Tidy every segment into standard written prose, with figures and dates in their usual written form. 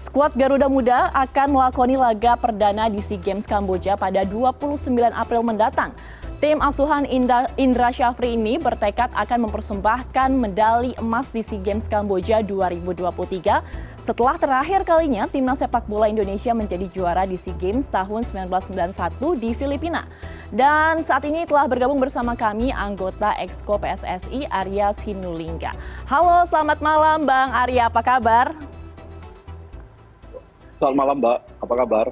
Skuad Garuda Muda akan melakoni laga perdana di SEA Games Kamboja pada 29 April mendatang. Tim asuhan Indra Syafri ini bertekad akan mempersembahkan medali emas di SEA Games Kamboja 2023 setelah terakhir kalinya timnas sepak bola Indonesia menjadi juara di SEA Games tahun 1991 di Filipina. Dan saat ini telah bergabung bersama kami anggota Exco PSSI Arya Sinulinga. Halo, selamat malam Bang Arya, apa kabar? Selamat malam Mbak, apa kabar?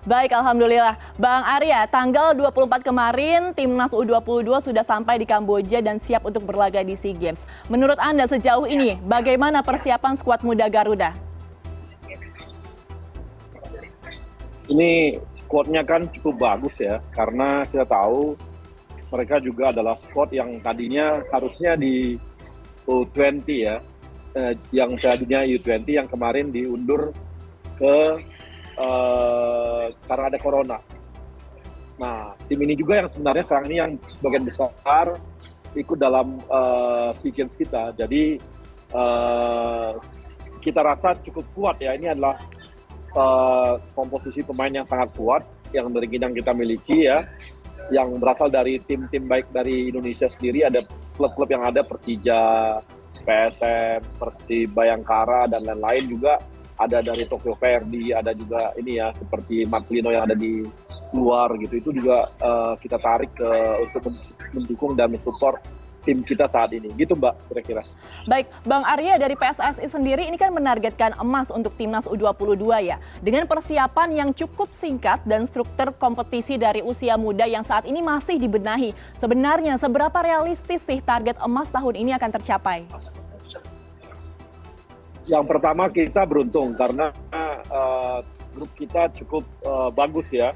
Baik, Alhamdulillah. Bang Arya, tanggal 24 kemarin Timnas U22 sudah sampai di Kamboja dan siap untuk berlaga di SEA Games. Menurut Anda sejauh ini, bagaimana persiapan skuad muda Garuda? Ini skuadnya kan cukup bagus ya, karena kita tahu mereka juga adalah skuad yang tadinya harusnya di U20 ya, yang tadinya U20 yang kemarin diundur karena ada corona. Nah, tim ini juga yang sebenarnya sekarang ini yang sebagian besar ikut dalam SEA Games kita. Jadi kita rasa cukup kuat ya. Ini adalah komposisi pemain yang sangat kuat yang dari yang kita miliki ya. Yang berasal dari tim-tim baik dari Indonesia sendiri, ada klub-klub yang ada Persija, PSM, Persib Bayangkara dan lain-lain juga. Ada dari Tokyo Verdy, ada juga ini ya seperti Marcelino yang ada di luar gitu. Itu juga kita tarik untuk mendukung dan mensupport tim kita saat ini. Gitu Mbak kira-kira. Baik, Bang Arya dari PSSI sendiri ini kan menargetkan emas untuk Timnas U22 ya. Dengan persiapan yang cukup singkat dan struktur kompetisi dari usia muda yang saat ini masih dibenahi. Sebenarnya seberapa realistis sih target emas tahun ini akan tercapai? Yang pertama kita beruntung karena grup kita cukup bagus ya.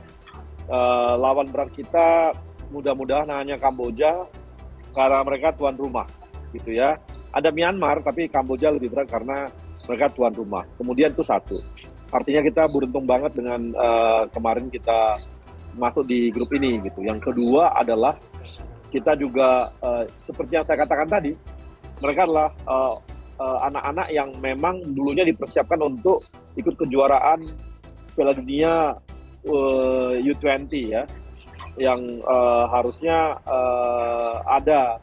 Lawan berat kita mudah-mudahan hanya Kamboja karena mereka tuan rumah gitu ya. Ada Myanmar tapi Kamboja lebih berat karena mereka tuan rumah. Kemudian itu satu. Artinya kita beruntung banget dengan kemarin kita masuk di grup ini gitu. Yang kedua adalah kita juga seperti yang saya katakan tadi, mereka adalah anak-anak yang memang dulunya dipersiapkan untuk ikut kejuaraan Piala Dunia U20 ya, yang harusnya ada,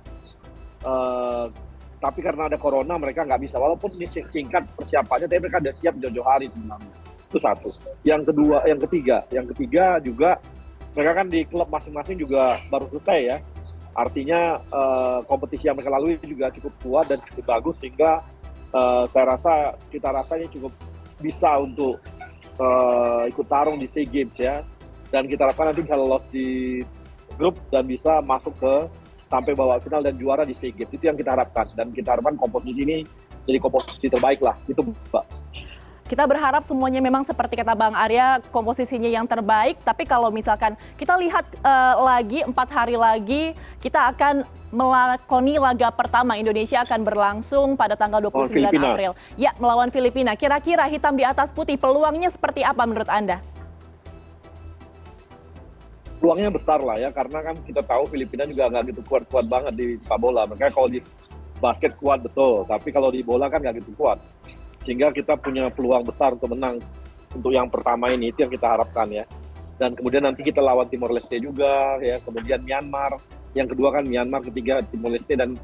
tapi karena ada corona mereka nggak bisa, walaupun ini singkat persiapannya, tapi mereka udah siap jauh-jauh hari sebenarnya. Itu satu. Yang ketiga juga mereka kan di klub masing-masing juga baru selesai ya. Artinya kompetisi yang mereka lalui juga cukup kuat dan cukup bagus sehingga kita rasa ini cukup bisa untuk ikut tarung di SEA Games ya. Dan kita harapkan nanti bisa lolos di grup dan bisa masuk sampai babak final dan juara di SEA Games. Itu yang kita harapkan dan kita harapkan komposisi ini jadi komposisi terbaik lah. Itu Mbak. Kita berharap semuanya memang seperti kata Bang Arya, komposisinya yang terbaik. Tapi kalau misalkan kita lihat lagi 4 hari lagi, kita akan melakoni laga pertama. Indonesia akan berlangsung pada tanggal 29 April. Ya, melawan Filipina. Kira-kira hitam di atas putih, peluangnya seperti apa menurut Anda? Peluangnya besar lah ya, karena kan kita tahu Filipina juga nggak gitu kuat-kuat banget di sepak bola. Makanya kalau di basket kuat betul, tapi kalau di bola kan nggak gitu kuat. Sehingga kita punya peluang besar untuk menang untuk yang pertama ini, itu yang kita harapkan ya. Dan kemudian nanti kita lawan Timor Leste juga ya, kemudian Myanmar, yang kedua kan Myanmar, ketiga Timor Leste, dan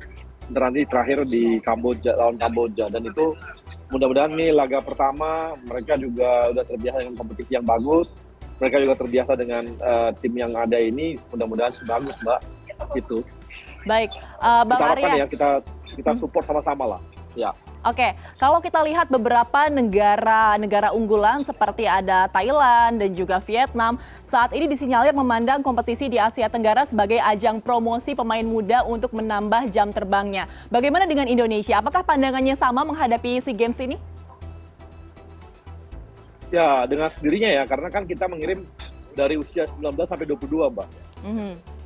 nanti terakhir di Kamboja, lawan Kamboja. Dan itu mudah-mudahan nih laga pertama, mereka juga udah terbiasa dengan kompetisi yang bagus, mereka juga terbiasa dengan tim yang ada ini, mudah-mudahan sebagus Mbak, gitu. Baik, Bang Arya. Ya, kita support sama-sama lah, ya. Oke, kalau kita lihat beberapa negara unggulan seperti ada Thailand dan juga Vietnam, saat ini disinyalir memandang kompetisi di Asia Tenggara sebagai ajang promosi pemain muda untuk menambah jam terbangnya. Bagaimana dengan Indonesia? Apakah pandangannya sama menghadapi SEA Games ini? Ya, dengan sendirinya ya, karena kan kita mengirim dari usia 19 sampai 22, Mbak.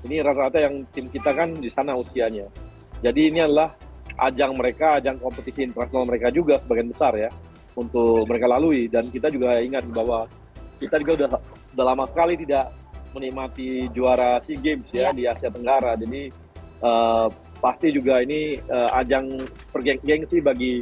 Ini rata-rata yang tim kita kan di sana usianya. Jadi ini adalah ajang mereka, ajang kompetisi internasional mereka juga sebagian besar ya untuk mereka lalui. Dan kita juga ingat bahwa kita juga udah lama sekali tidak menikmati juara SEA Games ya di Asia Tenggara. Jadi pasti juga ini ajang pergengsi bagi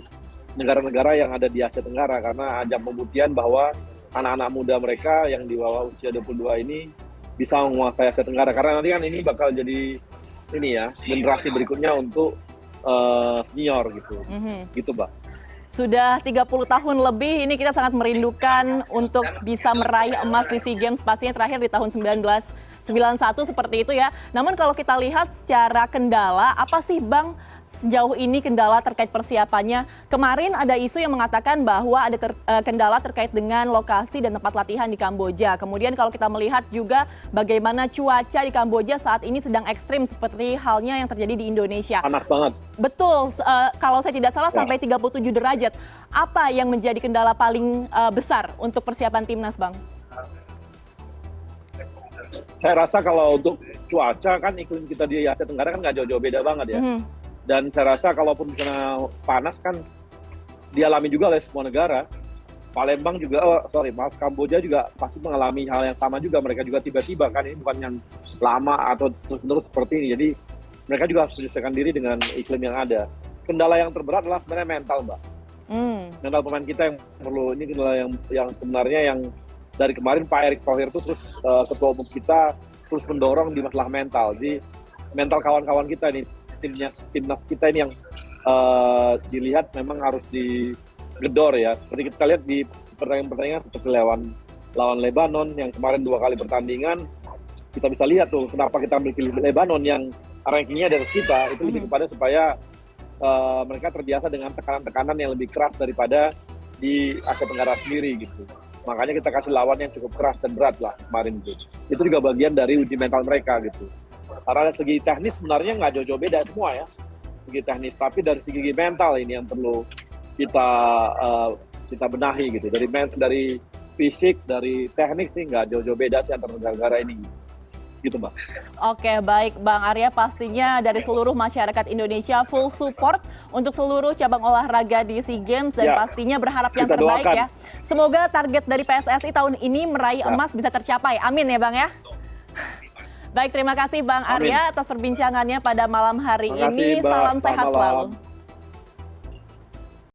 negara-negara yang ada di Asia Tenggara, karena ajang pembuktian bahwa anak-anak muda mereka yang di bawah usia 22 ini bisa menguasai Asia Tenggara, karena nanti kan ini bakal jadi ini ya generasi berikutnya untuk senior gitu. Gitu, Mbak. Sudah 30 tahun lebih ini kita sangat merindukan untuk bisa meraih emas di SEA Games, pastinya terakhir di tahun 1991 seperti itu ya. Namun kalau kita lihat secara kendala, apa sih Bang sejauh ini kendala terkait persiapannya? Kemarin ada isu yang mengatakan bahwa ada kendala terkait dengan lokasi dan tempat latihan di Kamboja. Kemudian kalau kita melihat juga bagaimana cuaca di Kamboja saat ini sedang ekstrim seperti halnya yang terjadi di Indonesia. Panas banget. Betul, kalau saya tidak salah sampai 37 derajat. Apa yang menjadi kendala paling besar untuk persiapan timnas, Bang? Saya rasa kalau untuk cuaca kan iklim kita di Asia Tenggara kan nggak jauh-jauh beda banget ya. Dan saya rasa kalaupun kena panas kan dialami juga oleh semua negara. Palembang juga, Kamboja juga pasti mengalami hal yang sama juga. Mereka juga tiba-tiba kan, ini bukan yang lama atau terus-menerus seperti ini. Jadi mereka juga harus menyesuaikan diri dengan iklim yang ada. Kendala yang terberat adalah sebenarnya mental, Mbak. Mental pemain kita yang perlu, ini kendala yang sebenarnya yang dari kemarin Pak Erick Thohir itu terus ketua umum kita terus mendorong di masalah mental. Jadi mental kawan-kawan kita ini, timnas kita ini yang dilihat memang harus digedor ya. Seperti kita lihat di pertandingan seperti lawan Lebanon yang kemarin 2 kali pertandingan, kita bisa lihat tuh kenapa kita memiliki Lebanon yang rankingnya di atas kita, itu lebih kepada supaya mereka terbiasa dengan tekanan-tekanan yang lebih keras daripada di Asia Tenggara sendiri gitu. Makanya kita kasih lawan yang cukup keras dan berat lah kemarin itu. Itu juga bagian dari uji mental mereka gitu. Karena dari segi teknis sebenarnya nggak jauh-jauh beda semua ya, segi teknis. Tapi dari segi mental ini yang perlu kita benahi gitu. Dari fisik, dari teknik sih nggak jauh-jauh beda sih antar negara-negara ini. Gitu, Mbak. Oke, baik Bang Arya, pastinya dari seluruh masyarakat Indonesia full support untuk seluruh cabang olahraga di SEA Games dan pastinya berharap yang terbaik ya. Semoga target dari PSSI tahun ini meraih emas bisa tercapai. Amin ya Bang ya. Baik, terima kasih Bang Arya atas perbincangannya pada malam hari ini. Salam sehat selalu.